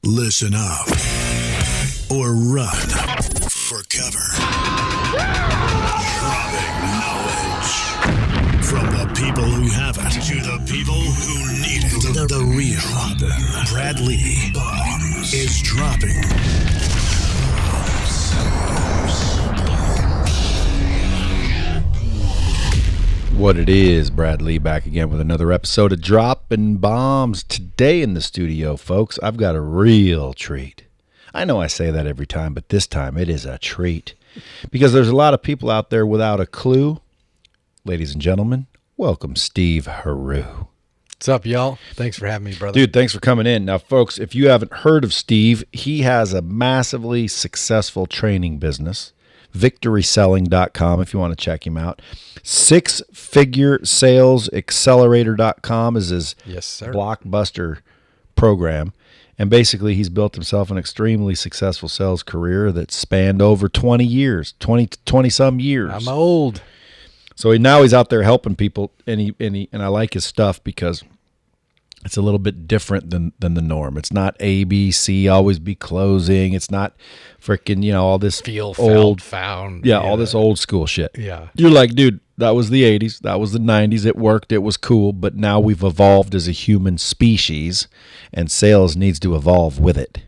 Listen up or run for cover. Dropping knowledge from the people who have it to the people who need it. The real Bradley Bombs is dropping. What it is, Bradley, back again with another episode of Dropping Bombs. Today in the studio, folks, I've got a real treat. I know I say that every time, but this time it is a treat. Because there's a lot of people out there without a clue. Ladies and gentlemen, welcome Steve Heroux. What's up, y'all? Thanks for having me, brother. Dude, thanks for coming in. Now, folks, if you haven't heard of Steve, he has a massively successful training business. VictorySelling.com if you want to check him out. SixFigureSalesAccelerator.com is his blockbuster program. And basically, he's built himself an extremely successful sales career that spanned over 20 years, 20-some years. I'm old. So now he's out there helping people, and I like his stuff because it's a little bit different than the norm. It's not ABC, always be closing. It's not freaking, all this found. Yeah, all this old school shit. Yeah. You're like, dude, that was the 80s. That was the 90s. It worked. It was cool. But now we've evolved as a human species, and sales needs to evolve with it.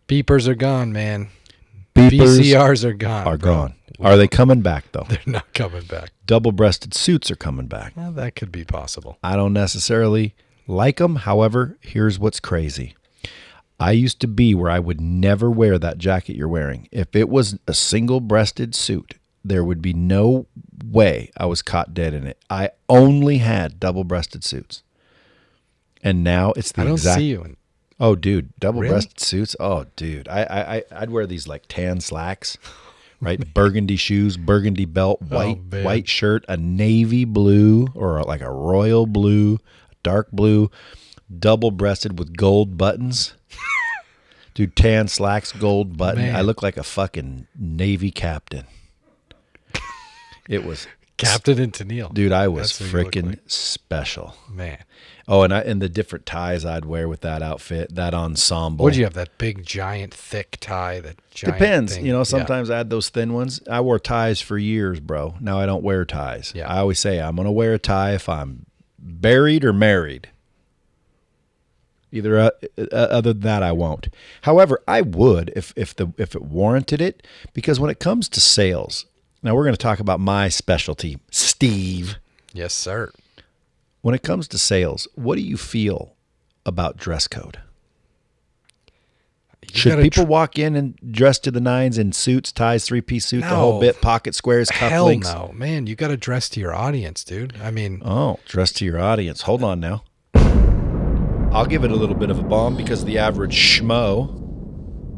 Beepers are gone, man. Beepers VCRs are gone. Are gone. Are they coming back, though? They're not coming back. Double-breasted suits are coming back. Well, that could be possible. I don't necessarily like them. However, here's what's crazy. I used to be where I would never wear that jacket you're wearing. If it was a single-breasted suit, there would be no way I was caught dead in it. I only had double-breasted suits. And now it's the exact... I don't see you in... Oh, dude, double-breasted Really? suits? Oh, dude. I'd wear these like tan slacks, right? Burgundy shoes, burgundy belt, white shirt, a navy blue or like a royal blue, dark blue, double-breasted with gold buttons. Dude, tan slacks, gold button. Man. I look like a fucking Navy captain. It was Captain and Tennille. Dude, I was That's what you look freaking like. special. Man. Oh, and the different ties I'd wear with that outfit, that ensemble. What did you have, that big, giant, thick tie? That giant Depends. thing? Sometimes I had those thin ones. I wore ties for years, bro. Now I don't wear ties. Yeah. I always say I'm going to wear a tie if I'm buried or married. Either other than that, I won't. However, I would if it warranted it, because when it comes to sales, now we're going to talk about my specialty, Steve. Yes, sir. When it comes to sales, what do you feel about dress code? Should people walk in and dress to the nines in suits, ties, three-piece suit, the whole bit, pocket squares, cufflinks? Hell no, man. You got to dress to your audience, dude. I mean... Oh, dress to your audience. Hold on now. I'll give it a little bit of a bomb because the average schmo.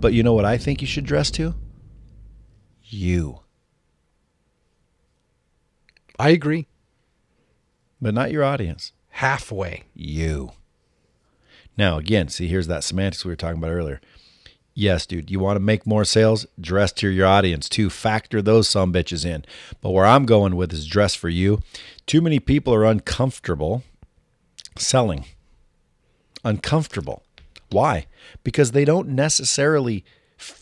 But you know what I think you should dress to? You. I agree. But not your audience. Halfway. You. Now, again, see, here's that semantics we were talking about earlier. Yes, dude, you want to make more sales? Dress to your audience, too. Factor those sumbitches in. But where I'm going with is dress for you. Too many people are uncomfortable selling. Uncomfortable. Why? Because they don't necessarily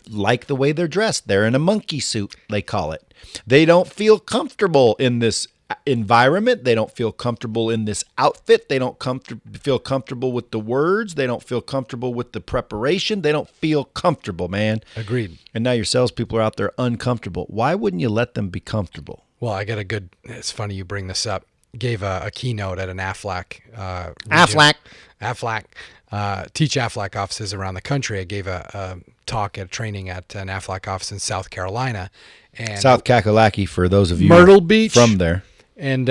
like the way they're dressed. They're in a monkey suit, they call it. They don't feel comfortable in this environment. They don't feel comfortable in this outfit. They don't feel comfortable with the words. They don't feel comfortable with the preparation. They don't feel comfortable, man. Agreed. And now your salespeople are out there uncomfortable. Why wouldn't you let them be comfortable? Well, I got it's funny you bring this up. Gave a keynote at an Aflac. Teach Aflac offices around the country. I gave a talk at training at an Aflac office in South Carolina. And South Kakalaki, for those of you Myrtle Beach from there. And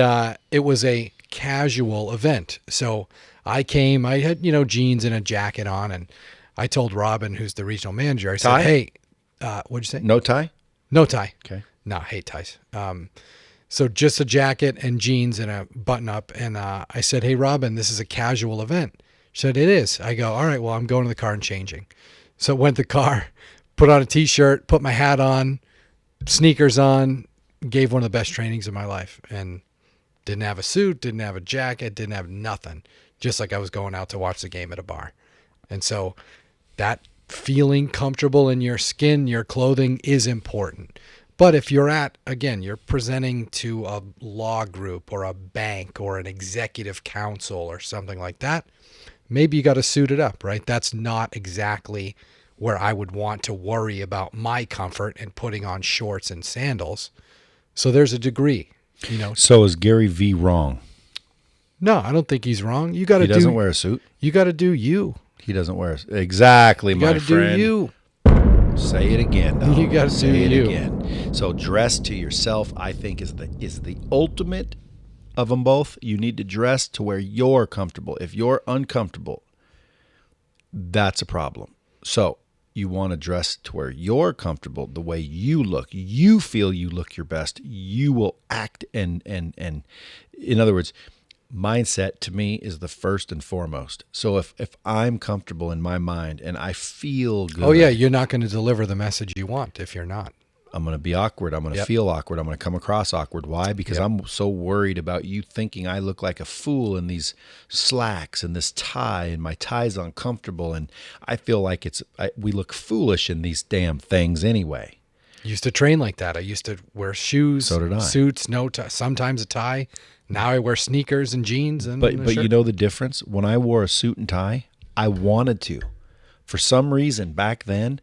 it was a casual event. So I came, I had, jeans and a jacket on, and I told Robin, who's the regional manager, I said, hey, what'd you say? No tie? No tie. Okay. No, I hate ties. So just a jacket and jeans and a button up. And I said, hey, Robin, this is a casual event. She said, it is. I go, all right, well, I'm going to the car and changing. So I went to the car, put on a T-shirt, put my hat on, sneakers on, gave one of the best trainings of my life, and didn't have a suit, didn't have a jacket, didn't have nothing. Just like I was going out to watch the game at a bar. And so That feeling comfortable in your skin, your clothing is important. But if you're you're presenting to a law group or a bank or an executive council or something like that, maybe you got to suit it up, right? That's not exactly where I would want to worry about my comfort and putting on shorts and sandals. So there's a degree, So is Gary V wrong? No, I don't think he's wrong. You got to He doesn't wear a suit. You got to do you. He doesn't wear exactly, You my got to do friend. you. Say it again. Dog. You gotta say do it you. again. So dress to yourself, I think, is the ultimate of them both. You need to dress to where you're comfortable. If you're uncomfortable, that's a problem. So you want to dress to where you're comfortable, the way you look. You feel you look your best. You will act and in other words, mindset to me is the first and foremost. So if I'm comfortable in my mind and I feel good. Oh yeah, you're not going to deliver the message you want if you're not. I'm going to be awkward. I'm going to feel awkward. I'm going to come across awkward. Why? Because I'm so worried about you thinking I look like a fool in these slacks and this tie, and my tie's uncomfortable, and I feel like we look foolish in these damn things anyway. Used to train like that. I used to wear shoes, So did I. suits, no tie, sometimes a tie. Now I wear sneakers and jeans and But a shirt. you know the difference? When I wore a suit and tie, I wanted to. For some reason back then,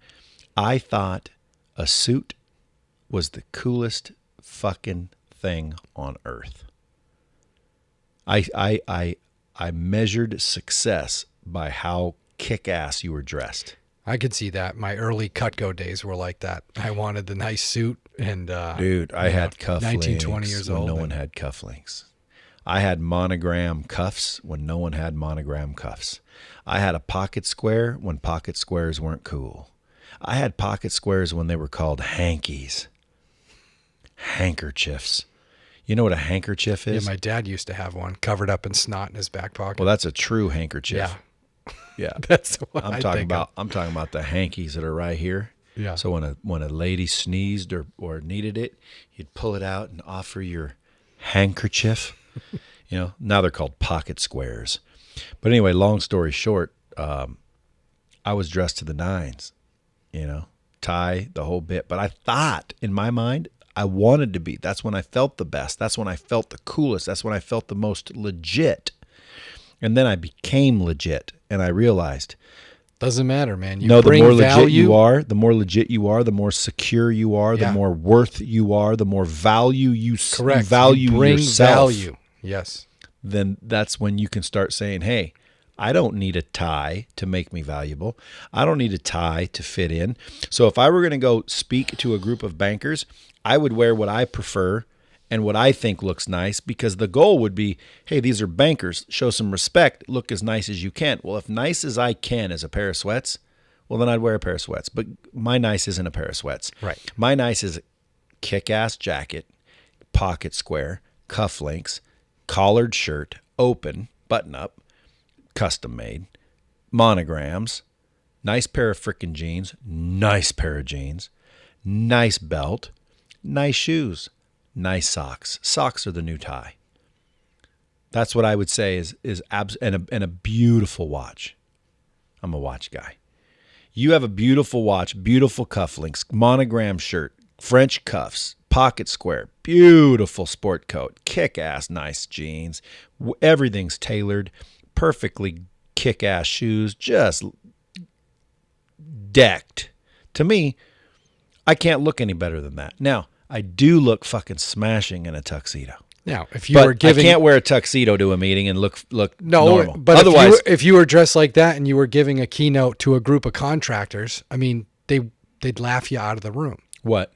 I thought a suit was the coolest fucking thing on earth. I measured success by how kick-ass you were dressed. I could see that. My early Cutco days were like that. I wanted the nice suit and Dude, I had cufflinks 19, 20 years when old. no one had cufflinks. I had monogram cuffs when no one had monogram cuffs. I had a pocket square when pocket squares weren't cool. I had pocket squares when they were called hankies. Handkerchiefs. You know what a handkerchief is? Yeah, my dad used to have one covered up in snot in his back pocket. Well, that's a true handkerchief. yeah, Yeah. that's what I'm talking about the hankies that are right here. Yeah. So when a lady sneezed or needed it, you'd pull it out and offer your handkerchief. Now they're called pocket squares. But anyway, long story short, I was dressed to the nines, tie, the whole bit. But I thought in my mind, I wanted to be. That's when I felt the best. That's when I felt the coolest. That's when I felt the most legit. And then I became legit, and I realized, doesn't matter, man. You the bring more value. legit you are, the more legit you are, the more secure you are, the more worth you are, the more value you Correct. value you bring yourself. value. Yes. Then that's when you can start saying, hey, I don't need a tie to make me valuable. I don't need a tie to fit in. So if I were going to go speak to a group of bankers, I would wear what I prefer and what I think looks nice, because the goal would be, hey, these are bankers. Show some respect. Look as nice as you can. Well, if nice as I can is a pair of sweats, well, then I'd wear a pair of sweats. But my nice isn't a pair of sweats. Right. My nice is a kick-ass jacket, pocket square, cufflinks, collared shirt, open, button-up, custom made, monograms, nice pair of frickin' jeans, nice pair of jeans, nice belt, nice shoes, nice socks. Socks are the new tie. That's what I would say is and a beautiful watch. I'm a watch guy. You have a beautiful watch, beautiful cufflinks, monogram shirt, French cuffs, pocket square, beautiful sport coat, kick-ass nice jeans. Everything's tailored, perfectly kick-ass shoes, just decked. To me, I can't look any better than that. Now, I do look fucking smashing in a tuxedo. Now, if you were giving, I can't wear a tuxedo to a meeting and look no, normal. but Otherwise, if you were dressed like that and you were giving a keynote to a group of contractors, I mean, they'd laugh you out of the room. what?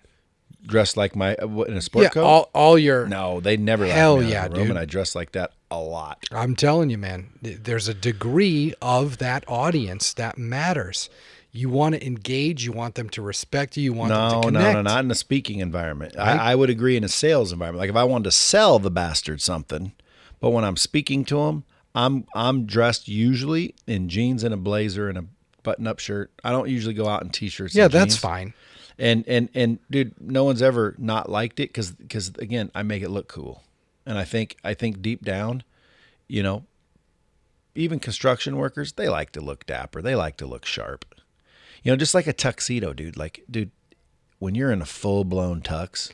Dressed like in a sport Yeah, coat? all your No, they never Hell laugh me out yeah, of the room, dude. and I dress like that a lot. I'm telling you, man, there's a degree of that audience that matters. You want to engage. You want them to respect you. You want them to connect. No, not in a speaking environment. Right? I would agree in a sales environment. Like if I wanted to sell the bastard something, but when I'm speaking to them, I'm dressed usually in jeans and a blazer and a button-up shirt. I don't usually go out in t-shirts. Yeah, and that's jeans. fine. And dude, no one's ever not liked it because again, I make it look cool. And I think deep down, even construction workers, they like to look dapper. They like to look sharp. Just like a tuxedo, dude. Like, dude, when you're in a full-blown tux,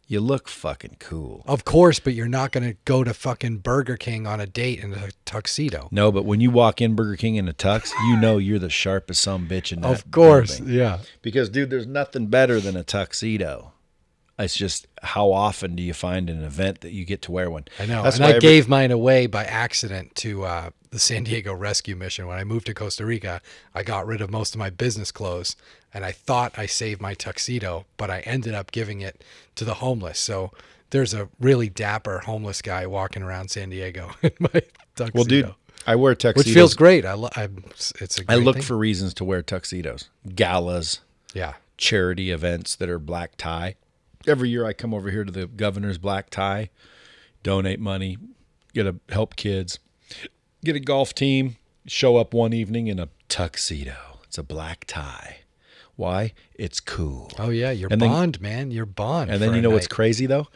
you look fucking cool. Of course, but you're not going to go to fucking Burger King on a date in a tuxedo. No, but when you walk in Burger King in a tux, you're the sharpest sumbitch in that Of course, building. yeah. Because, dude, there's nothing better than a tuxedo. It's just how often do you find an event that you get to wear one? I know. That's and why I gave mine away by accident to the San Diego Rescue Mission. When I moved to Costa Rica, I got rid of most of my business clothes, and I thought I saved my tuxedo, but I ended up giving it to the homeless. So there's a really dapper homeless guy walking around San Diego in my tuxedo. Well, dude, I wear tuxedos. Which feels great. It's a great I look thing. for reasons to wear tuxedos. Galas, Yeah. charity events that are black tie. Every year I come over here to the governor's black tie, donate money, help kids, get a golf team, show up one evening in a tuxedo. It's a black tie. Why? It's cool. Oh, yeah. You're And then- Bond, man. You're Bond. And then for you a know what's night. crazy though?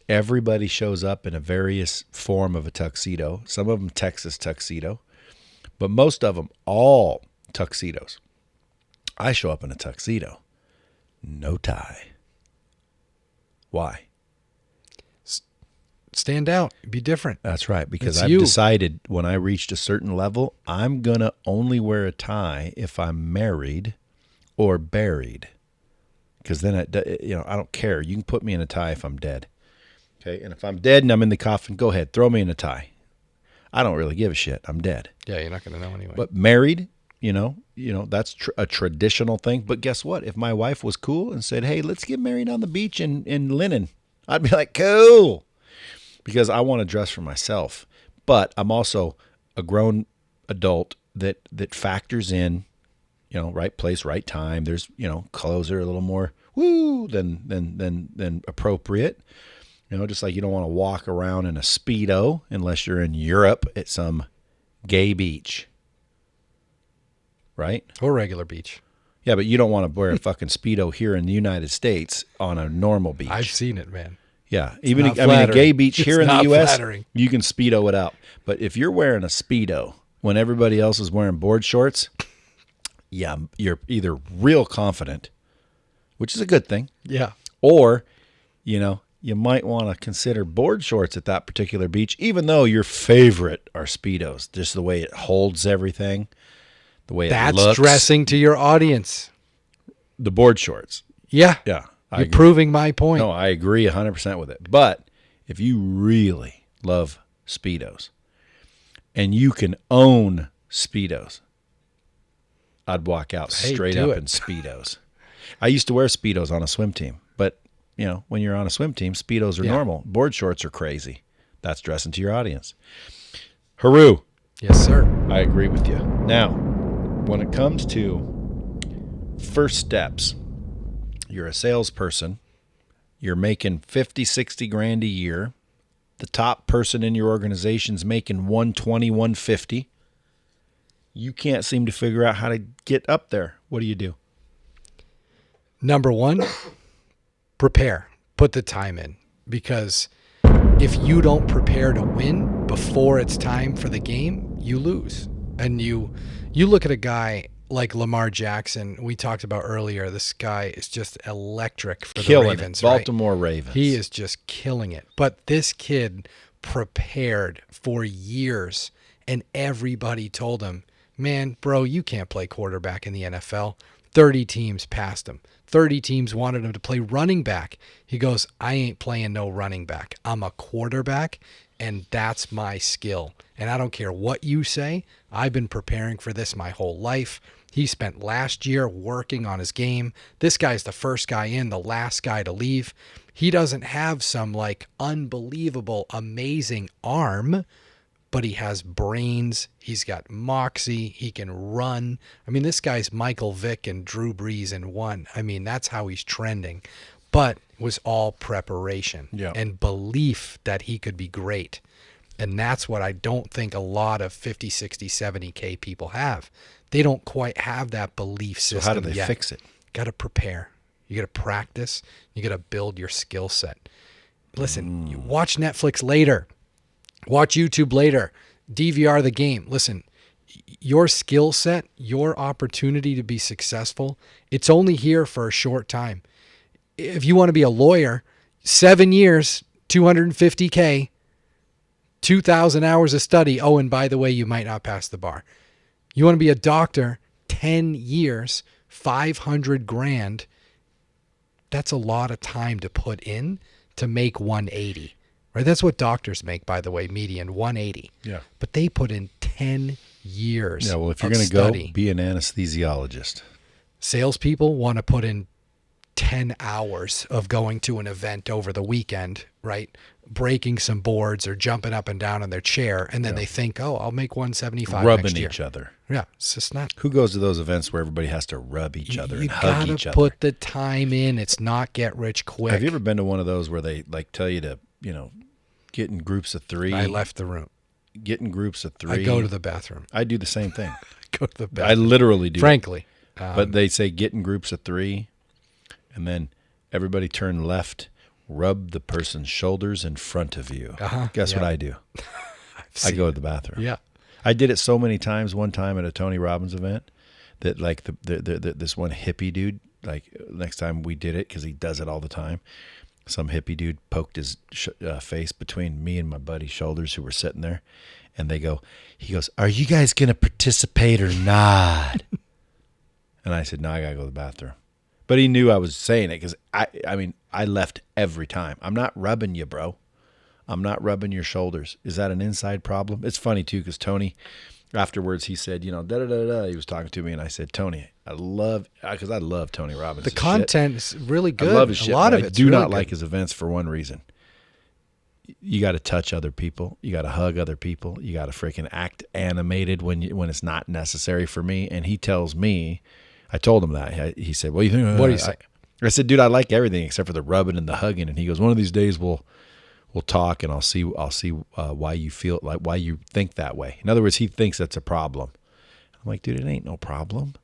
Everybody shows up in a various form of a tuxedo. Some of them Texas tuxedo, but most of them all tuxedos. I show up in a tuxedo, no tie. Why? Stand out. Be different. That's right, because It's I've you. decided when I reached a certain level, I'm going to only wear a tie if I'm married or buried. Because then, I don't care. You can put me in a tie if I'm dead. Okay, and if I'm dead and I'm in the coffin, go ahead, throw me in a tie. I don't really give a shit. I'm dead. Yeah, you're not going to know anyway. But married, that's a traditional thing. But guess what? If my wife was cool and said, hey, let's get married on the beach in linen, I'd be like, cool. Because I want to dress for myself. But I'm also a grown adult that factors in, right place, right time. There's, clothes are a little more than appropriate. Just like you don't want to walk around in a Speedo unless you're in Europe at some gay beach. Right? Or regular beach. Yeah, but you don't want to wear a fucking Speedo here in the United States on a normal beach. I've seen it, man. Yeah, not a gay flattering. beach here It's in the not U.S., flattering. you can Speedo it out. But if you're wearing a Speedo when everybody else is wearing board shorts, yeah, you're either real confident, which is a good thing, Yeah. or, you might want to consider board shorts at that particular beach, even though your favorite are Speedos, just the way it holds everything, the way it That's looks. dressing to your audience. The board shorts. Yeah. Yeah. I You're agree. proving my point. No, I agree 100% with it. But if you really love Speedos and you can own Speedos, I'd walk out Hey, straight do up it. in Speedos. I used to wear Speedos on a swim team, but when you're on a swim team, Speedos are Yeah. normal. Board shorts are crazy. That's dressing to your audience. Heroux, Yes, sir. I agree with you. Now, when it comes to first steps, you're a salesperson, you're making 50, 60 grand a year. The top person in your organization's making 120, 150. You can't seem to figure out how to get up there. What do you do? Number one, prepare. Put the time in. Because if you don't prepare to win before it's time for the game, you lose. And you look at a guy like Lamar Jackson, we talked about earlier. This guy is just electric for Killing the Ravens. it. Baltimore Ravens. He is just killing it. But this kid prepared for years, and everybody told him, man, bro, you can't play quarterback in the NFL. 30 teams passed him. 30 teams wanted him to play running back. He goes, I ain't playing no running back. I'm a quarterback, and that's my skill. And I don't care what you say. I've been preparing for this my whole life. He spent last year working on his game. This guy's the first guy in, the last guy to leave. He doesn't have some like unbelievable, amazing arm, but he has brains. He's got moxie. He can run. I mean, this guy's Michael Vick and Drew Brees in one. I mean, that's how he's trending. But it was all preparation and belief that he could be great. And that's what I don't think a lot of 50, 60, 70K people have. They don't quite have that belief system. So how do they yet. fix it? Got to prepare. You got to practice. You got to build your skill set. Listen, you watch Netflix later. Watch YouTube later. DVR the game. Listen, your skill set, your opportunity to be successful, it's only here for a short time. If you want to be a lawyer, 7 years, $250K, 2,000 hours of study. Oh, and by the way, you might not pass the bar. You want to be a doctor, 10 years, 500 grand. That's a lot of time to put in to make 180, right? That's what doctors make, by the way, median 180. Yeah. But they put in 10 years. Yeah. Well, if you're of going to go, study. be an anesthesiologist. Salespeople want to put in 10 hours of going to an event over the weekend, right? Breaking some boards or jumping up and down in their chair. And then they think, oh, I'll make 175 Rubbing next year. each other. Yeah. It's just not. Who goes to those events where everybody has to rub each other You and hug gotta each other? put the time in. It's not get rich quick. Have you ever been to one of those where they like tell you to, get in groups of 3? I left the room. Get in groups of 3. I go to the bathroom. I do the same thing. Go to the I bathroom. literally do. Frankly. But they say get in groups of 3, and then everybody turn left, rub the person's shoulders in front of you. Guess what I do? I go to the bathroom. Yeah. I did it so many times. One time at a Tony Robbins event that like this one hippie dude, like next time we did it, because he does it all the time, some hippie dude poked his face between me and my buddy's shoulders who were sitting there, and he goes, "Are you guys going to participate or not?" And I said, "No, I got to go to the bathroom." But he knew I was saying it because I left every time. I'm not rubbing you, bro. I'm not rubbing your shoulders. Is that an inside problem? It's funny too, because Tony, afterwards, he said, da da da da. He was talking to me, and I said, "Tony, I love Tony Robbins. The content is really good. I love his shit. A lot of I it's do really not good. like his events for one reason. You got to touch other people. You got to hug other people. You got to freaking act animated when it's not necessary for me. And he tells me, I told him that. He said, "Well, you think?" What do you say? I said, "Dude, I like everything except for the rubbing and the hugging." And he goes, "One of these days we'll talk, and I'll see why you feel like why you think that way." In other words, he thinks that's a problem. I'm like, dude, it ain't no problem.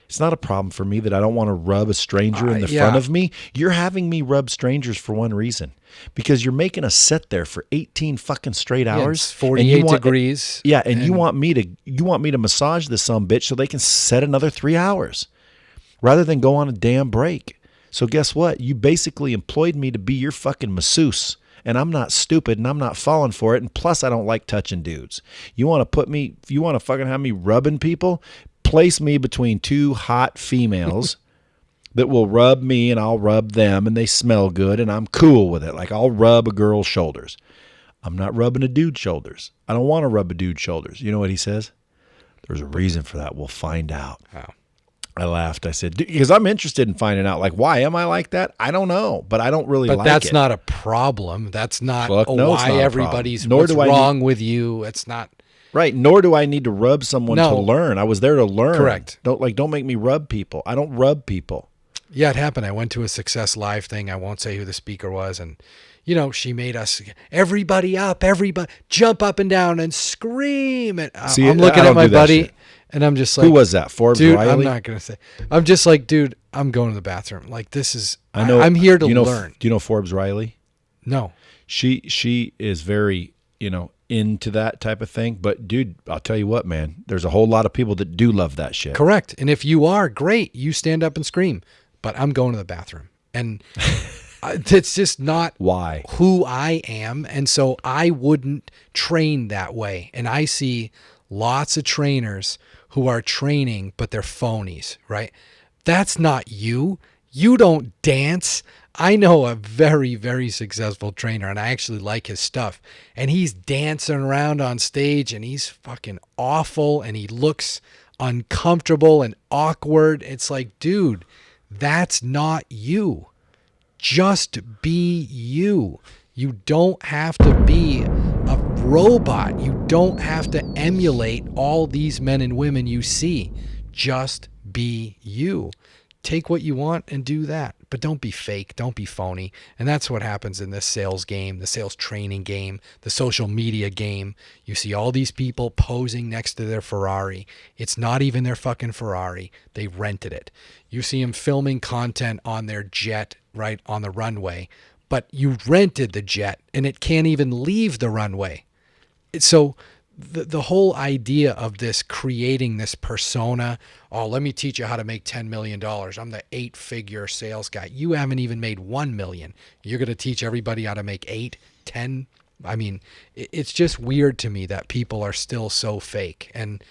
It's not a problem for me that I don't want to rub a stranger in the front of me. You're having me rub strangers for one reason, because you're making us sit there for 18 fucking straight hours, it's 48 degrees. Yeah, and you want me to massage this sumbitch so they can set another 3 hours, rather than go on a damn break. So guess what? You basically employed me to be your fucking masseuse. And I'm not stupid, and I'm not falling for it. And plus, I don't like touching dudes. You want to fucking have me rubbing people? Place me between 2 hot females that will rub me, and I'll rub them, and they smell good, and I'm cool with it. Like, I'll rub a girl's shoulders. I'm not rubbing a dude's shoulders. I don't want to rub a dude's shoulders. You know what he says? There's a reason for that. We'll find out. Wow. I laughed. I said, because I'm interested in finding out, like, why am I like that? I don't know, but I don't really like it. But that's not a problem. That's not Fuck no, it's why not a everybody's problem. what's wrong with you. It's not. Right. Nor do I need to rub someone to learn. I was there to learn. Correct. Don't make me rub people. I don't rub people. Yeah, it happened. I went to a Success Live thing. I won't say who the speaker was. And, she made us, everybody jump up and down and scream. And See, I'm looking I at don't my do that buddy, shit. and I'm just like, Who was that? Forbes dude, Riley? I'm not going to say. I'm just like, dude, I'm going to the bathroom. Like, this is, I know. I'm here to learn. Do you know Forbes Riley? No. She is very, into that type of thing. But dude, I'll tell you what, man, there's a whole lot of people that do love that shit. Correct. And if you are, great. You stand up and scream. But I'm going to the bathroom. And it's just not Why? who I am. And so I wouldn't train that way. And I see lots of trainers who are training, but they're phonies, right? That's not you. You don't dance. I know a very, very successful trainer, and I actually like his stuff. And he's dancing around on stage, and he's fucking awful, and he looks uncomfortable and awkward. It's like, dude, that's not you. Just be you. You don't have to be a robot. You don't have to emulate all these men and women you see. Just be you. Take what you want and do that. But don't be fake. Don't be phony. And that's what happens in this sales game, the sales training game, the social media game. You see all these people posing next to their Ferrari. It's not even their fucking Ferrari. They rented it. You see them filming content on their jet, right, on the runway. But you rented the jet, and it can't even leave the runway. So the whole idea of this creating this persona, oh, let me teach you how to make $10 million. I'm the 8-figure sales guy. You haven't even made 1 million. You're going to teach everybody how to make 8, 10. I mean, it's just weird to me that people are still so fake. And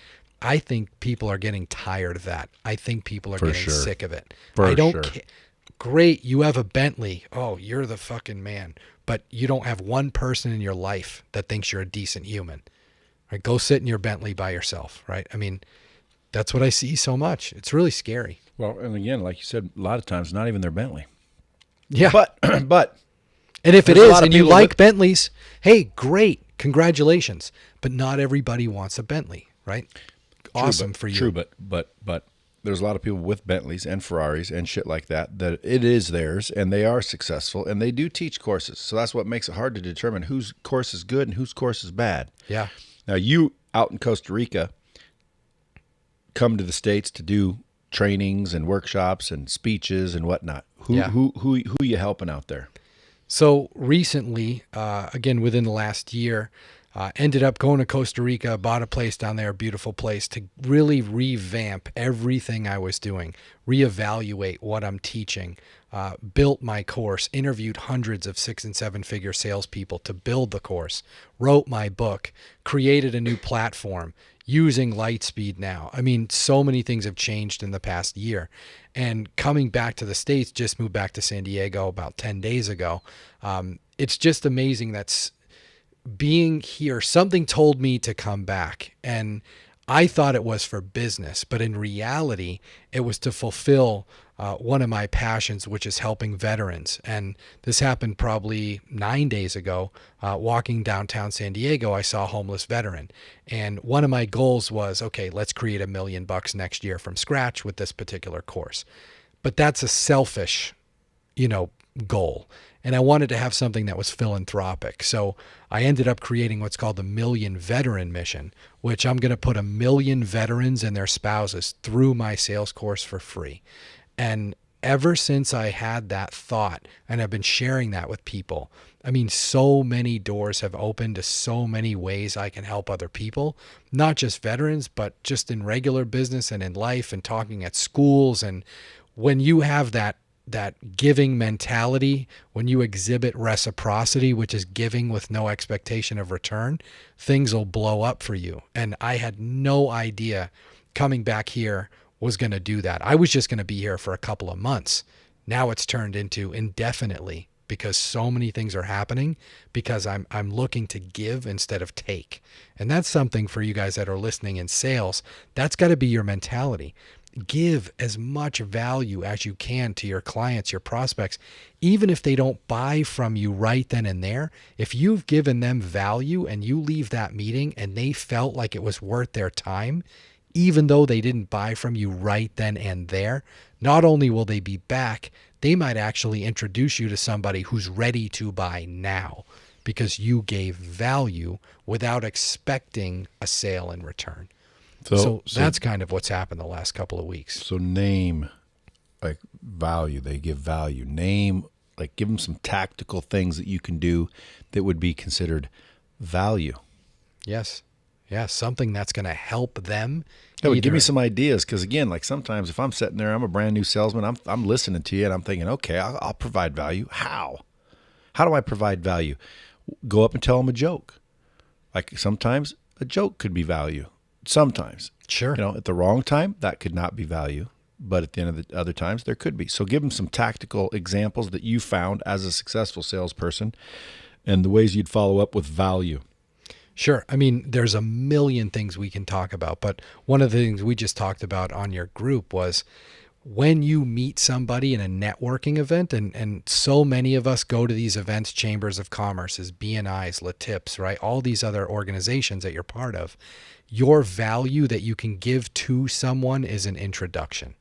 I think people are getting tired of that. I think people are getting sick of it. I don't care. Great, you have a Bentley. Oh, you're the fucking man. But you don't have one person in your life that thinks you're a decent human. Right? Go sit in your Bentley by yourself, right? I mean, that's what I see so much. It's really scary. Well, and again, like you said, a lot of times, not even their Bentley. Yeah. But and if it is, and you like Bentleys, hey, great, congratulations. But not everybody wants a Bentley, right? Awesome for you. True, but there's a lot of people with Bentleys and Ferraris and shit like that it is theirs, and they are successful, and they do teach courses. So that's what makes it hard to determine whose course is good and whose course is bad. Yeah. Now, you out in Costa Rica come to the States to do trainings and workshops and speeches and whatnot. Who you helping out there? So recently, again, within the last year, ended up going to Costa Rica, bought a place down there, a beautiful place, to really revamp everything I was doing, reevaluate what I'm teaching, built my course, interviewed hundreds of 6- and 7-figure salespeople to build the course, wrote my book, created a new platform using Lightspeed now. I mean, so many things have changed in the past year. And coming back to the States, just moved back to San Diego about 10 days ago. It's just amazing that's being here. Something told me to come back, and I thought it was for business, but in reality, it was to fulfill one of my passions, which is helping veterans. And this happened probably 9 days ago. Walking downtown San Diego, I saw a homeless veteran. And one of my goals was, okay, let's create $1 million next year from scratch with this particular course. But that's a selfish, goal. And I wanted to have something that was philanthropic. So I ended up creating what's called the Million Veteran Mission, which I'm going to put 1 million veterans and their spouses through my sales course for free. And ever since I had that thought, and I've been sharing that with people, I mean, so many doors have opened to so many ways I can help other people, not just veterans, but just in regular business and in life and talking at schools. And when you have that giving mentality, when you exhibit reciprocity, which is giving with no expectation of return, things will blow up for you. And I had no idea coming back here was going to do that. I was just going to be here for a couple of months. Now it's turned into indefinitely because so many things are happening because I'm looking to give instead of take. And that's something for you guys that are listening in sales. That's got to be your mentality. Give as much value as you can to your clients, your prospects, even if they don't buy from you right then and there. If you've given them value and you leave that meeting and they felt like it was worth their time, even though they didn't buy from you right then and there, not only will they be back, they might actually introduce you to somebody who's ready to buy now because you gave value without expecting a sale in return. So that's kind of what's happened the last couple of weeks. So name, like value, they give value. Name, like give them some tactical things that you can do that would be considered value. Yes. Yeah, something that's going to help them. Yeah, give me some ideas, because again, like sometimes if I'm sitting there, I'm a brand new salesman, I'm listening to you and I'm thinking, okay, I'll provide value. How do I provide value? Go up and tell them a joke. Like sometimes a joke could be value. Sometimes. Sure. At the wrong time, that could not be value. But at the end of the other times, there could be. So give them some tactical examples that you found as a successful salesperson and the ways you'd follow up with value. Sure. I mean, there's a million things we can talk about, but one of the things we just talked about on your group was when you meet somebody in a networking event, and so many of us go to these events, chambers of commerce's, BNI's, LaTips, right? All these other organizations that you're part of, your value that you can give to someone is an introduction.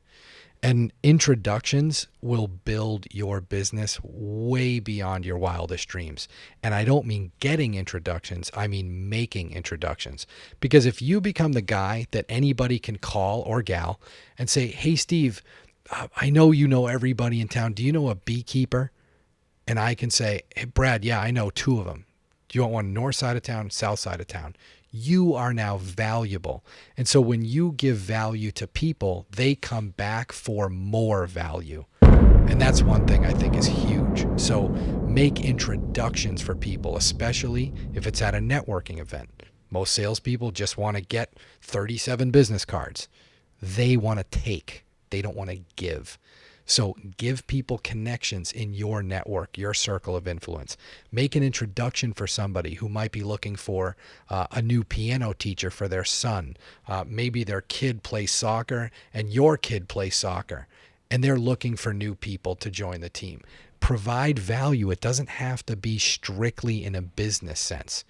And introductions will build your business way beyond your wildest dreams. And I don't mean getting introductions, I mean making introductions. Because if you become the guy that anybody can call or gal and say, hey, Steve, I know you know everybody in town. Do you know a beekeeper? And I can say, hey, Brad, yeah, I know 2 of them. Do you want one north side of town, south side of town? You are now valuable. And so when you give value to people, they come back for more value. And that's one thing I think is huge. So make introductions for people, especially if it's at a networking event. Most salespeople just want to get 37 business cards. They want to take. They don't want to give. So give people connections in your network, your circle of influence. Make an introduction for somebody who might be looking for a new piano teacher for their son. Maybe their kid plays soccer and your kid plays soccer, and they're looking for new people to join the team. Provide value. It doesn't have to be strictly in a business sense.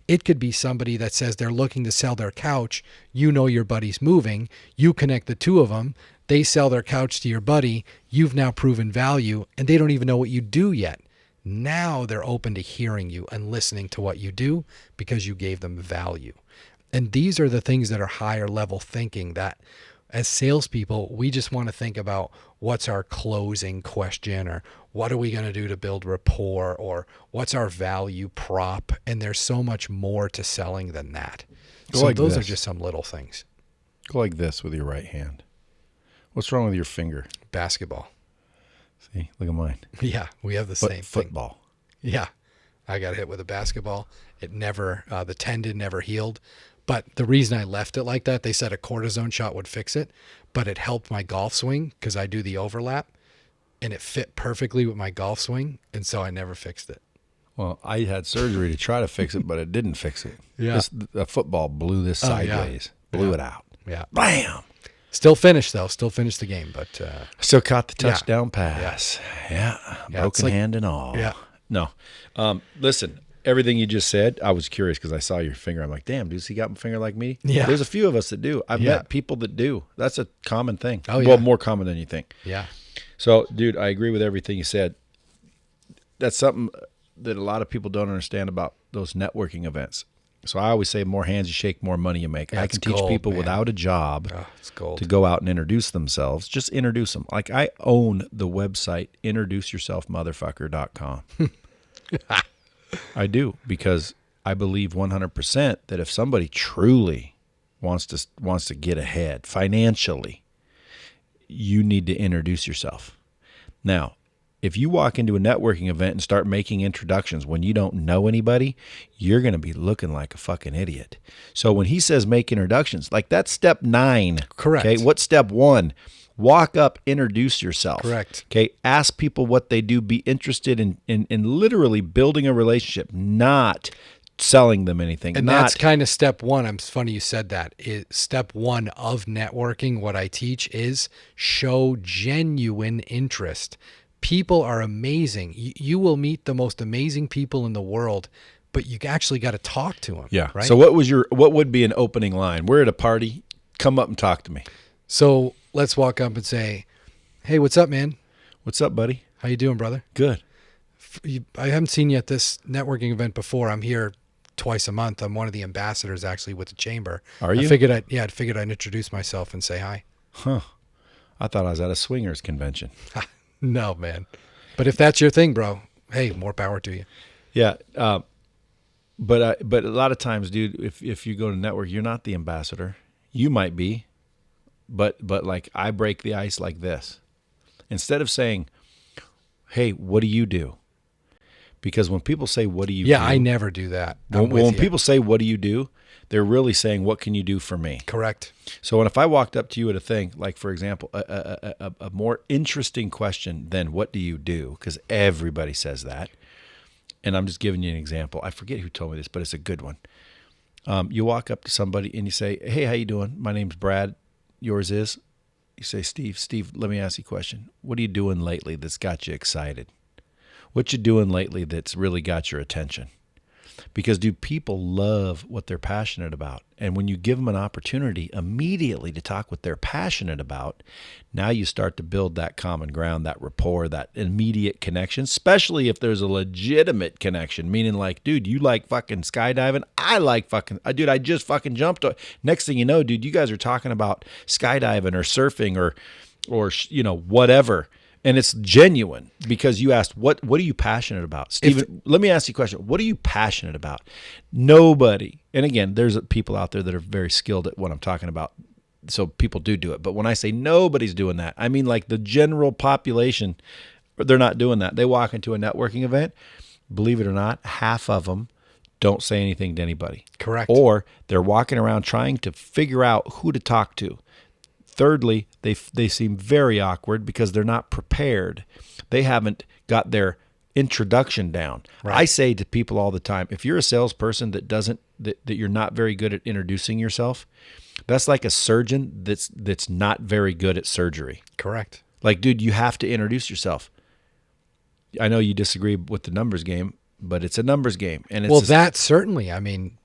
It could be somebody that says they're looking to sell their couch. You know your buddy's moving. You connect the two of them. They sell their couch to your buddy. You've now proven value, and they don't even know what you do yet. Now they're open to hearing you and listening to what you do because you gave them value. And these are the things that are higher level thinking that as salespeople, we just want to think about what's our closing question, or what are we going to do to build rapport, or what's our value prop. And there's so much more to selling than that. So those are just some little things. Go like this with your right hand. What's wrong with your finger? Basketball. See, look at mine. Yeah, we have the same thing. Football. Yeah, I got hit with a basketball. It never, the tendon never healed. But the reason I left it like that, they said a cortisone shot would fix it, but it helped my golf swing because I do the overlap, and it fit perfectly with my golf swing, and so I never fixed it. Well, I had surgery to try to fix it, but it didn't fix it. Yeah. The football blew this sideways, blew it out. Yeah. Bam! Still finished, though. Still finished the game, but... Still caught the touchdown pass. Yeah. Broken hand and all. Yeah. No. Listen, everything you just said, I was curious because I saw your finger. I'm like, damn, does he got a finger like me? Yeah. There's a few of us that do. I've met people that do. That's a common thing. Oh, yeah. Well, more common than you think. Yeah. So, dude, I agree with everything you said. That's something that a lot of people don't understand about those networking events. So I always say, more hands you shake, more money you make. I can teach people without a job to go out and introduce themselves. Just introduce them. Like, I own the website introduceyourselfmotherfucker.com. I do, because I believe 100% that if somebody truly wants to get ahead financially, you need to introduce yourself. Now, if you walk into a networking event and start making introductions when you don't know anybody, you're going to be looking like a fucking idiot. So when he says make introductions, like, that's step 9. Correct. Okay. What's step 1? Walk up, introduce yourself. Correct. Okay. Ask people what they do. Be interested in literally building a relationship, not selling them anything. And that's kind of step 1. It's funny you said that. Step 1 of networking, what I teach, is show genuine interest. People are amazing. You will meet the most amazing people in the world, but you actually got to talk to them. Yeah. Right? So what would be an opening line? We're at a party. Come up and talk to me. So let's walk up and say, "Hey, what's up, man? What's up, buddy? How you doing, brother? Good. I haven't seen you at this networking event before. I'm here twice a month. I'm one of the ambassadors actually with the chamber. Are you? I figured I'd introduce myself and say hi." Huh. I thought I was at a swingers convention. No, man. But if that's your thing, bro, hey, more power to you. Yeah. But a lot of times, dude, if you go to network, you're not the ambassador. You might be, but like, I break the ice like this. Instead of saying, "Hey, what do you do?" Because when people say, "What do you do?" Yeah, I never do that. When people say, "What do you do?" they're really saying, "What can you do for me?" Correct. So if I walked up to you at a thing, like, for example, a more interesting question than "What do you do?" because everybody says that. And I'm just giving you an example. I forget who told me this, but it's a good one. You walk up to somebody and you say, "Hey, how you doing? My name's Brad. Yours is?" You say, "Steve. Steve, let me ask you a question. What are you doing lately that's got you excited? What you doing lately that's really got your attention?" Because, dude, people love what they're passionate about. And when you give them an opportunity immediately to talk what they're passionate about, now you start to build that common ground, that rapport, that immediate connection, especially if there's a legitimate connection, meaning like, dude, you like fucking skydiving? I like fucking, dude, I just fucking jumped. Next thing you know, dude, you guys are talking about skydiving or surfing or whatever. And it's genuine because you asked, what are you passionate about? Steven, let me ask you a question. What are you passionate about? Nobody, and again, there's people out there that are very skilled at what I'm talking about. So people do it. But when I say nobody's doing that, I mean like the general population, they're not doing that. They walk into a networking event, believe it or not, half of them don't say anything to anybody. Correct. Or they're walking around trying to figure out who to talk to. Thirdly, they seem very awkward because they're not prepared. They haven't got their introduction down. Right. I say to people all the time, if you're a salesperson that you're not very good at introducing yourself, that's like a surgeon that's not very good at surgery. Correct. Like, dude, you have to introduce yourself. I know you disagree with the numbers game, but it's a numbers game. And it's that certainly. I mean,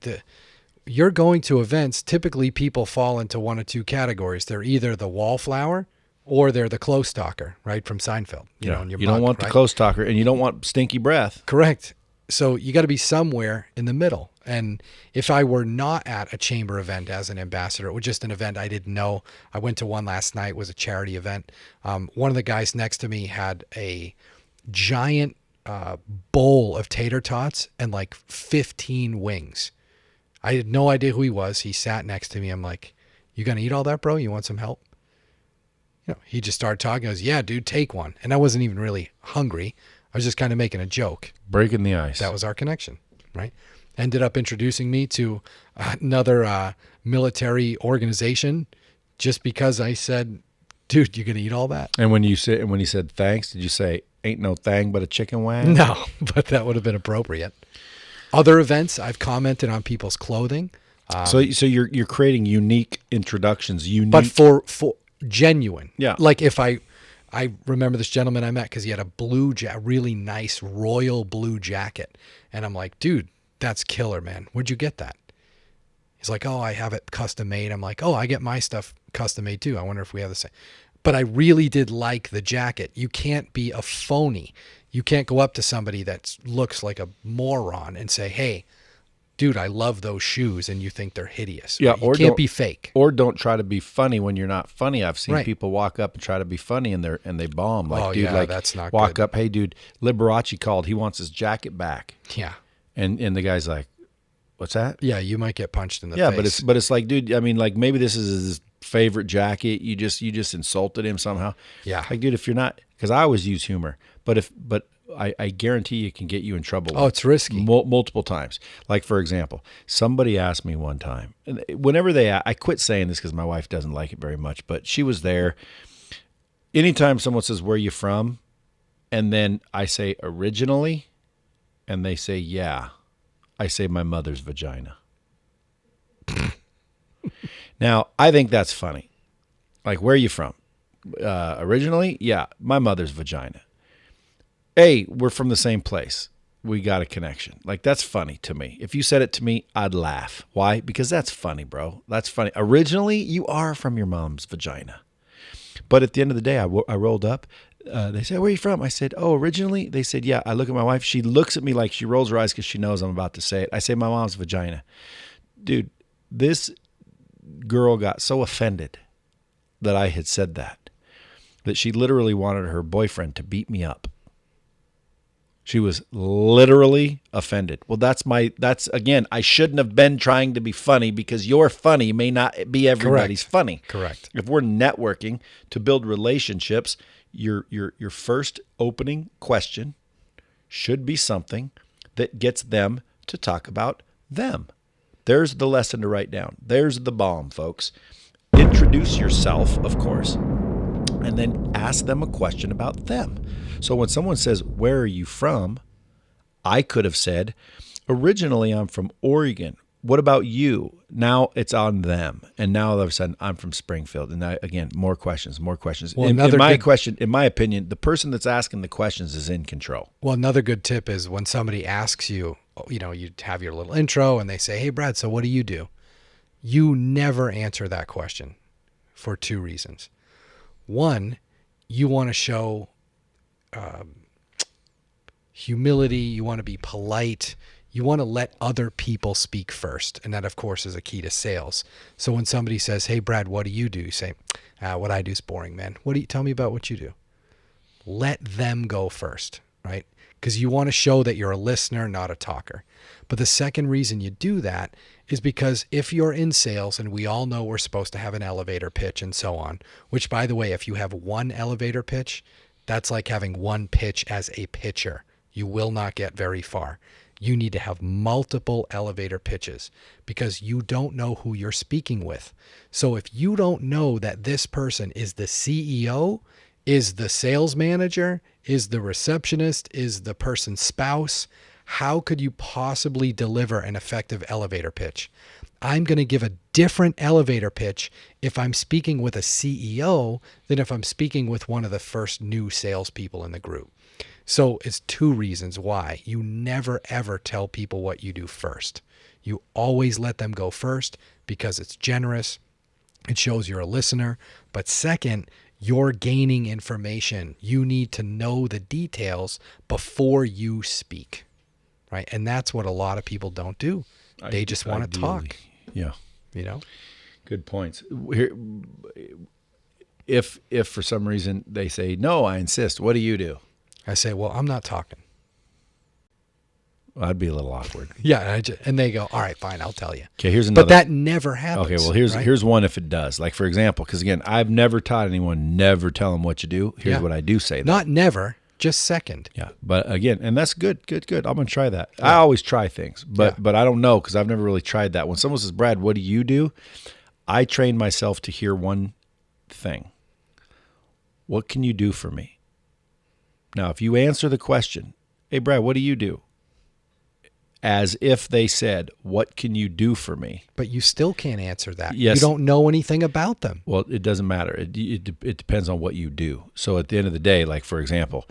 you're going to events, typically people fall into one of two categories. They're either the wallflower or they're the close talker, right, from Seinfeld. You know, in your you don't want right? the close talker, and you don't want stinky breath. Correct. So you got to be somewhere in the middle. And if I were not at a chamber event as an ambassador, it was just an event I didn't know. I went to one last night, it was a charity event. One of the guys next to me had a giant bowl of tater tots and like 15 wings. I had no idea who he was. He sat next to me. I'm like, you going to eat all that, bro? You want some help? You know, he just started talking. I goes, yeah, dude, take one. And I wasn't even really hungry. I was just kind of making a joke. Breaking the ice. That was our connection, right? Ended up introducing me to another military organization just because I said, dude, you going to eat all that? And when he said thanks, did you say, ain't no thang but a chicken wang? No, but that would have been appropriate. Other events, I've commented on people's clothing. So you're creating unique introductions, but for genuine. Yeah. Like if I remember this gentleman I met because he had a really nice royal blue jacket, and I'm like, dude, that's killer, man. Where'd you get that? He's like, oh, I have it custom made. I'm like, oh, I get my stuff custom made too. I wonder if we have the same. But I really did like the jacket. You can't be a phony. You can't go up to somebody that looks like a moron and say, hey, dude, I love those shoes, and you think they're hideous. Yeah, you can't be fake. Or don't try to be funny when you're not funny. I've seen Right. people walk up and try to be funny and they bomb. Like, Oh, dude, yeah, like that's not walk good. up, hey dude, Liberace called. He wants his jacket back. Yeah. And the guy's like, what's that? Yeah, you might get punched in the face. but it's like, dude, I mean, like maybe this is his favorite jacket. You just insulted him somehow. Yeah. Like, dude, if you're not, because I always use humor, but I guarantee it can get you in trouble. Oh, it's risky. Multiple times. Like, for example, somebody asked me one time, and whenever I quit saying this because my wife doesn't like it very much, but she was there. Anytime someone says, where are you from? And then I say, originally, and they say, yeah, I say my mother's vagina. Now, I think that's funny. Like, where are you from? Originally, yeah, my mother's vagina. Hey, we're from the same place. We got a connection. Like, that's funny to me. If you said it to me, I'd laugh. Why? Because that's funny, bro. That's funny. Originally, you are from your mom's vagina. But at the end of the day, I rolled up. They said, where are you from? I said, oh, originally? They said, yeah. I look at my wife. She looks at me like she rolls her eyes because she knows I'm about to say it. I say, my mom's vagina. Dude, this girl got so offended that I had said that she literally wanted her boyfriend to beat me up. She was literally offended. Well, that's again, I shouldn't have been trying to be funny because your funny may not be everybody's funny. Correct. If we're networking to build relationships, your first opening question should be something that gets them to talk about them. There's the lesson to write down. There's the bomb, folks. Introduce yourself, of course, and then ask them a question about them. So when someone says, where are you from? I could have said, originally I'm from Oregon. What about you? Now it's on them. And now all of a sudden I'm from Springfield. And now, again, more questions. Well, in my opinion, the person that's asking the questions is in control. Well, another good tip is when somebody asks you, you have your little intro and they say, hey, Brad, so what do? You never answer that question for two reasons. One, you want to show humility. You want to be polite. You want to let other people speak first. And that, of course, is a key to sales. So when somebody says, hey, Brad, what do? You say, what I do is boring, man. Tell me about what you do. Let them go first, right? Because you want to show that you're a listener, not a talker. But the second reason you do that is because if you're in sales, and we all know we're supposed to have an elevator pitch and so on, which, by the way, if you have one elevator pitch, that's like having one pitch as a pitcher. You will not get very far. You need to have multiple elevator pitches because you don't know who you're speaking with. So if you don't know that this person is the CEO, is the sales manager, is the receptionist, is the person's spouse, how could you possibly deliver an effective elevator pitch? I'm going to give a different elevator pitch if I'm speaking with a CEO than if I'm speaking with one of the first new salespeople in the group. So it's two reasons why you never, ever tell people what you do first. You always let them go first because it's generous. It shows you're a listener. But second, you're gaining information. You need to know the details before you speak, right? And that's what a lot of people don't do. They just want to talk. Yeah. You know? Good points. Here, if for some reason they say, no, I insist, what do you do? I say, well, I'm not talking. Well, that'd be a little awkward. Yeah. And they go, all right, fine, I'll tell you. Okay, here's another. But that never happens. Okay, well, right? here's one if it does. Like, for example, because again, I've never taught anyone, never tell them what you do. Here's what I do say. Not never, just second. Yeah, but again, and that's good. I'm going to try that. Yeah. I always try things, but I don't know because I've never really tried that. When someone says, Brad, what do you do? I train myself to hear one thing. What can you do for me? Now, if you answer the question, hey, Brad, what do you do? As if they said, what can you do for me? But you still can't answer that. Yes. You don't know anything about them. Well, it doesn't matter. It depends on what you do. So at the end of the day, like, for example,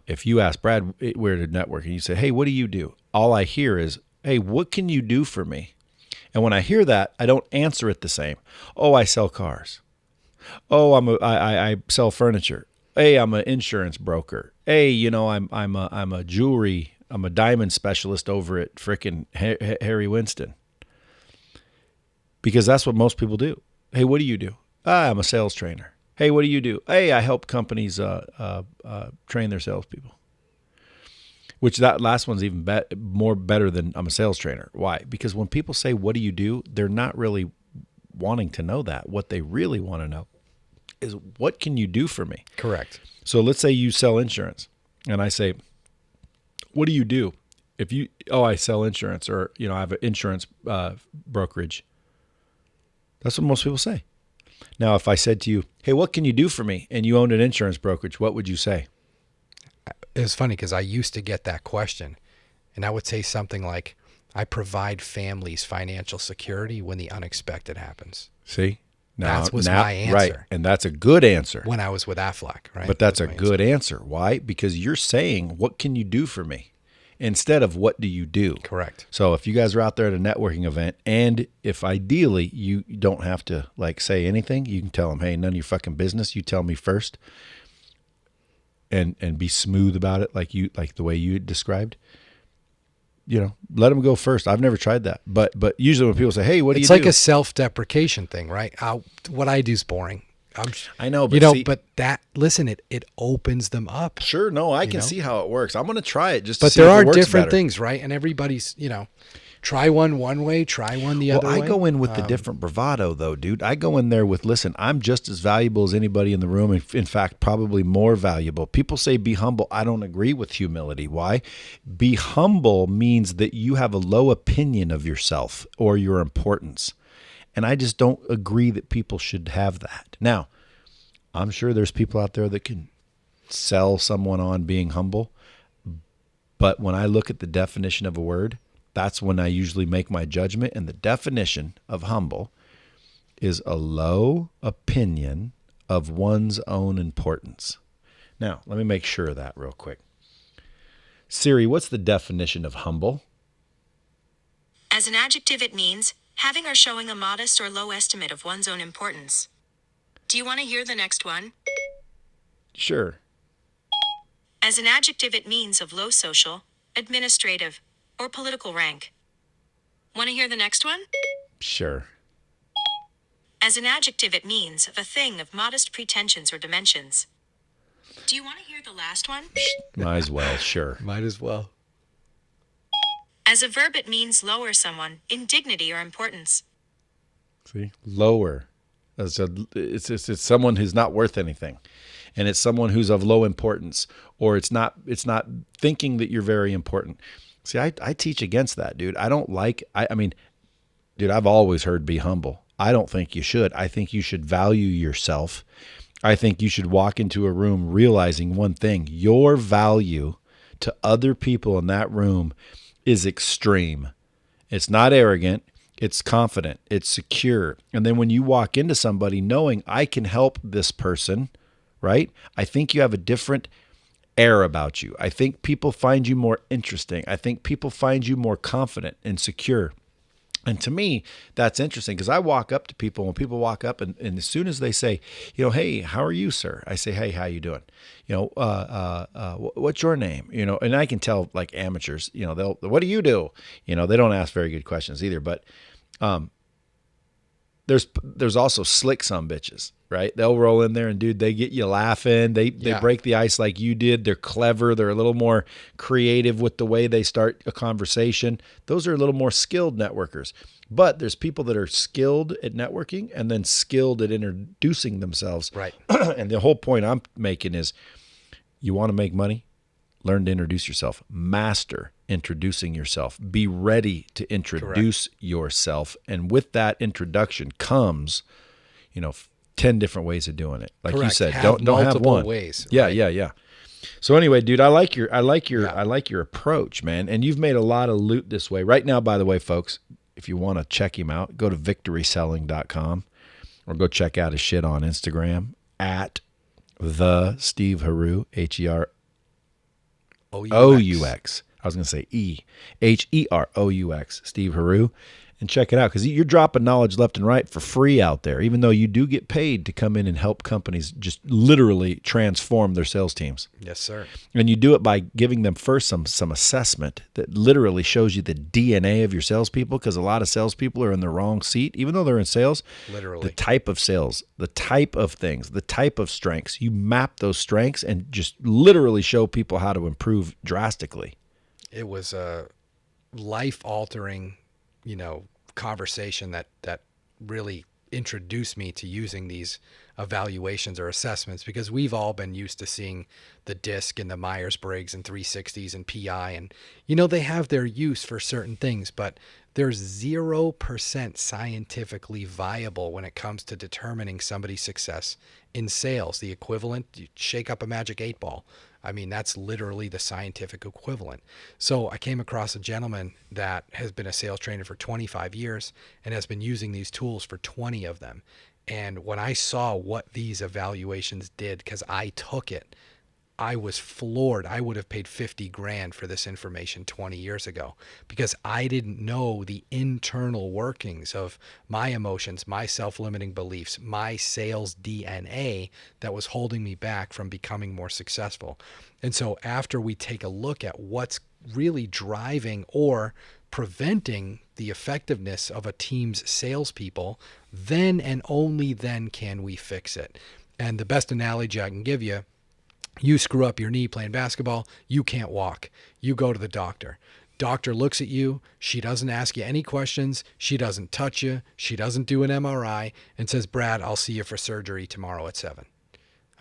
if you ask Brad, we're at a network, and you say, hey, what do you do? All I hear is, hey, what can you do for me? And when I hear that, I don't answer it the same. Oh, I sell cars. Oh, I sell furniture. Hey, I'm an insurance broker. Hey, I'm a jewelry. I'm a diamond specialist over at frickin' Harry Winston. Because that's what most people do. Hey, what do you do? I'm a sales trainer. Hey, what do you do? Hey, I help companies train their salespeople. Which that last one's even better than I'm a sales trainer. Why? Because when people say, what do you do? They're not really wanting to know that. What they really want to know is, what can you do for me? Correct. So let's say you sell insurance, and I say, what do you do? I sell insurance, or, I have an insurance brokerage. That's what most people say. Now, if I said to you, hey, what can you do for me? And you owned an insurance brokerage, what would you say? It was funny because I used to get that question, and I would say something like, I provide families financial security when the unexpected happens. See? That was my answer. Right, and that's a good answer. When I was with Aflac, right? But that's a good answer. Why? Because you're saying, what can you do for me? Instead of, what do you do? Correct. So if you guys are out there at a networking event, and if ideally you don't have to say anything, you can tell them, hey, none of your fucking business. You tell me first, and be smooth about it, like the way you described. Let them go first. I've never tried that, but usually when people say, hey, what do you do? It's like a self-deprecation thing, right? What I do is boring. I know, but but that, listen, it opens them up. Sure, no, I can see how it works. I'm going to try it just to but see there if are it works different better. things, right? And everybody's, try one way, try one the other way. I go in with the different bravado, though, dude. I go in there with, listen, I'm just as valuable as anybody in the room. In fact, probably more valuable. People say be humble. I don't agree with humility. Why? Be humble means that you have a low opinion of yourself or your importance. And I just don't agree that people should have that. Now, I'm sure there's people out there that can sell someone on being humble. But when I look at the definition of a word, that's when I usually make my judgment. And the definition of humble is a low opinion of one's own importance. Now, let me make sure of that real quick. Siri, what's the definition of humble? As an adjective, it means having or showing a modest or low estimate of one's own importance. Do you want to hear the next one? Sure. As an adjective, it means of low social, administrative, or political rank. Want to hear the next one? Sure. As an adjective, it means of a thing of modest pretensions or dimensions. Do Do you want to hear the last one? Might as well, sure. Might as well. As a verb, it means lower someone in dignity or importance. See, lower. It's someone who's not worth anything, and it's someone who's of low importance, or it's not thinking that you're very important. See, I teach against that, dude. I don't like. I mean, dude, I've always heard be humble. I don't think you should. I think you should value yourself. I think you should walk into a room realizing one thing: your value to other people in that room is extreme. It's not arrogant. It's confident. It's secure. And then when you walk into somebody knowing I can help this person, right? I think you have a different air about you. I think people find you more interesting. I think people find you more confident and secure. And to me, that's interesting because I walk up to people when people walk up and as soon as they say, hey, how are you, sir? I say, hey, how you doing? What's your name? And I can tell like amateurs, what do you do? They don't ask very good questions either, but there's also slick some bitches, right? They'll roll in there and dude, they get you laughing. They break the ice like you did. They're clever. They're a little more creative with the way they start a conversation. Those are a little more skilled networkers. But there's people that are skilled at networking and then skilled at introducing themselves. Right. And the whole point I'm making is you want to make money? Learn to introduce yourself. Master introducing yourself. Be ready to introduce yourself. And with that introduction comes, 10 different ways of doing it. Like you said, don't have one ways. Yeah, right? yeah. So anyway, dude, I like your approach, man. And you've made a lot of loot this way. Right now, by the way, folks, if you want to check him out, go to victoryselling.com or go check out his shit on Instagram at the Steve Heroux, Heroux. I was going to say Heroux, Steve Heroux. And check it out because you're dropping knowledge left and right for free out there, even though you do get paid to come in and help companies just literally transform their sales teams. Yes, sir. And you do it by giving them first some assessment that literally shows you the DNA of your salespeople because a lot of salespeople are in the wrong seat, even though they're in sales. Literally. The type of sales, the type of things, the type of strengths. You map those strengths and just literally show people how to improve drastically. It was a life-altering conversation that really introduced me to using these evaluations or assessments because we've all been used to seeing the DISC and the Myers-Briggs and 360s and PI and they have their use for certain things, but they're 0% scientifically viable when it comes to determining somebody's success in sales. The equivalent, you shake up a magic 8-ball. I mean, that's literally the scientific equivalent. So I came across a gentleman that has been a sales trainer for 25 years and has been using these tools for 20 of them. And when I saw what these evaluations did, because I took it, I was floored. I would have paid $50,000 for this information 20 years ago because I didn't know the internal workings of my emotions, my self-limiting beliefs, my sales DNA that was holding me back from becoming more successful. And so after we take a look at what's really driving or preventing the effectiveness of a team's salespeople, then and only then can we fix it. And the best analogy I can give you, you screw up your knee playing basketball, you can't walk. You go to the doctor. Doctor looks at you. She doesn't ask you any questions. She doesn't touch you. She doesn't do an MRI and says, Brad, I'll see you for surgery tomorrow at 7.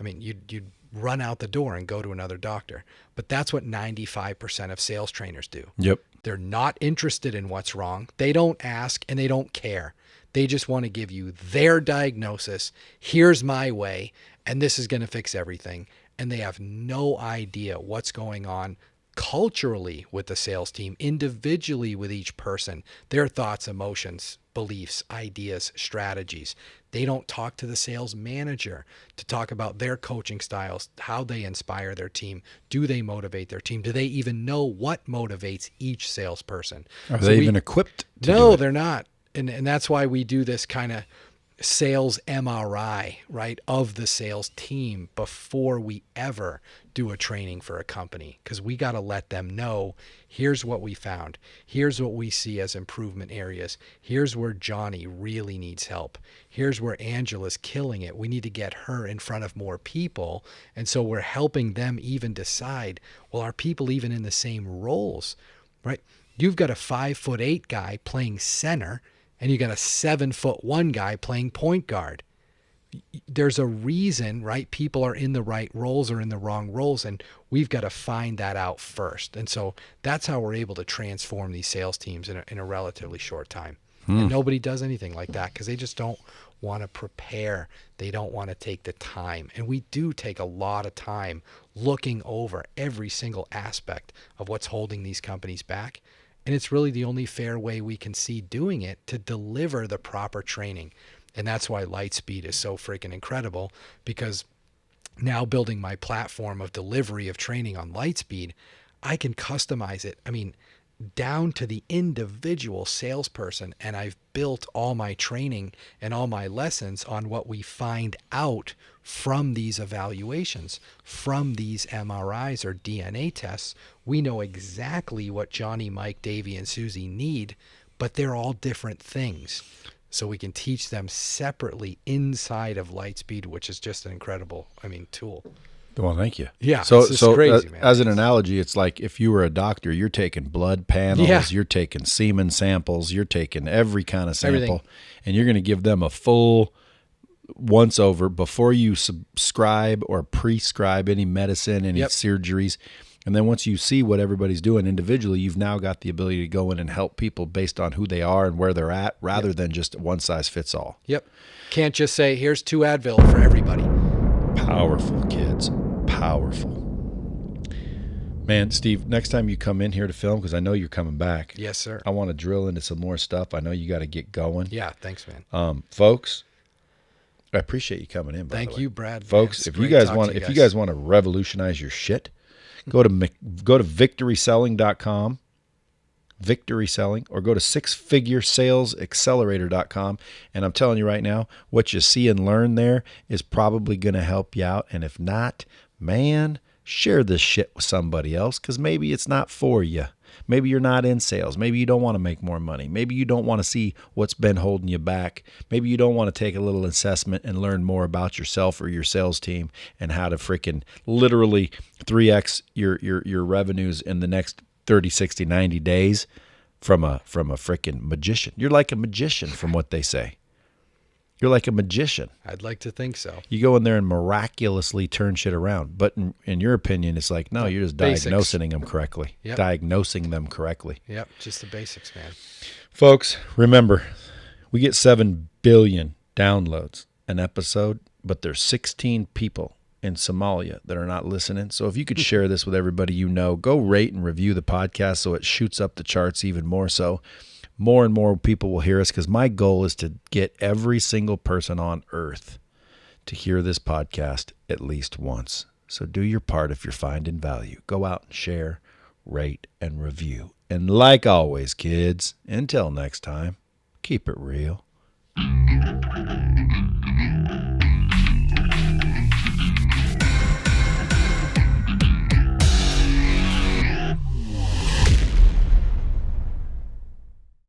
I mean, you'd run out the door and go to another doctor. But that's what 95% of sales trainers do. Yep. They're not interested in what's wrong. They don't ask and they don't care. They just want to give you their diagnosis. Here's my way, and this is going to fix everything. And they have no idea what's going on culturally with the sales team, individually with each person, their thoughts, emotions, beliefs, ideas, strategies. They don't talk to the sales manager to talk about their coaching styles, how they inspire their team. Do they motivate their team? Do they even know what motivates each salesperson? Are they even equipped to do No, it? they're not. And that's why we do this kind of sales MRI, right, of the sales team before we ever do a training for a company, because we got to let them know, here's what we found. Here's what we see as improvement areas. Here's where Johnny really needs help. Here's where Angela's killing it. We need to get her in front of more people. And so we're helping them even decide, well, are people even in the same roles, right? You've got a 5'8" guy playing center, and you got a 7'1" guy playing point guard. There's a reason, right? People are in the right roles or in the wrong roles, and we've got to find that out first. And so that's how we're able to transform these sales teams in a relatively short time. And nobody does anything like that because they just don't want to prepare. They don't want to take the time. And we do take a lot of time looking over every single aspect of what's holding these companies back. And it's really the only fair way we can see doing it to deliver the proper training. And that's why Lightspeed is so freaking incredible, because now building my platform of delivery of training on Lightspeed, I can customize it. I mean, down to the individual salesperson. And I've built all my training and all my lessons on what we find out from these evaluations, from these MRIs or DNA tests. We know exactly what Johnny, Mike, Davey, and Susie need, but they're all different things. So we can teach them separately inside of Lightspeed, which is just an incredible, tool. Well, thank you. Yeah. So it's just crazy, man. As an analogy, it's like if you were a doctor, you're taking blood panels, Yeah. you're taking semen samples, you're taking every kind of sample, Everything. and you're going to give them a full once over before you subscribe or prescribe any medicine, any Yep. surgeries. And then once you see what everybody's doing individually, you've now got the ability to go in and help people based on who they are and where they're at, rather than just one size fits all. Yep. Can't just say, here's 2 Advil for everybody. Powerful, kids. Powerful. Man, Steve, next time you come in here to film, because I know you're coming back. Yes, sir. I want to drill into some more stuff. I know you got to get going. Yeah, thanks, man. Folks, I appreciate you coming in. By Thank the way. you, Brad. Folks, It's if you great guys talking want, to if you guys want to revolutionize your shit, go to victoryselling.com, victory selling, or go to sixfiguresalesaccelerator.com. And I'm telling you right now, what you see and learn there is probably going to help you out. And if not, man, share this shit with somebody else, because maybe it's not for you. Maybe you're not in sales. Maybe you don't want to make more money. Maybe you don't want to see what's been holding you back. Maybe you don't want to take a little assessment and learn more about yourself or your sales team and how to freaking literally 3x your revenues in the next 30, 60, 90 days from a freaking magician. You're like a magician from what they say. You're like a magician. I'd like to think so. You go in there and miraculously turn shit around. But in your opinion, it's like, no, you're just Basics. diagnosing them correctly. Yep. Diagnosing them correctly. Yep, just the basics, man. Folks, remember, we get 7 billion downloads an episode, but there's 16 people in Somalia that are not listening. So if you could share this with everybody you know, go rate and review the podcast so it shoots up the charts even more so. More and more people will hear us, because my goal is to get every single person on earth to hear this podcast at least once. So do your part if you're finding value. Go out and share, rate, and review. And like always, kids, until next time, keep it real.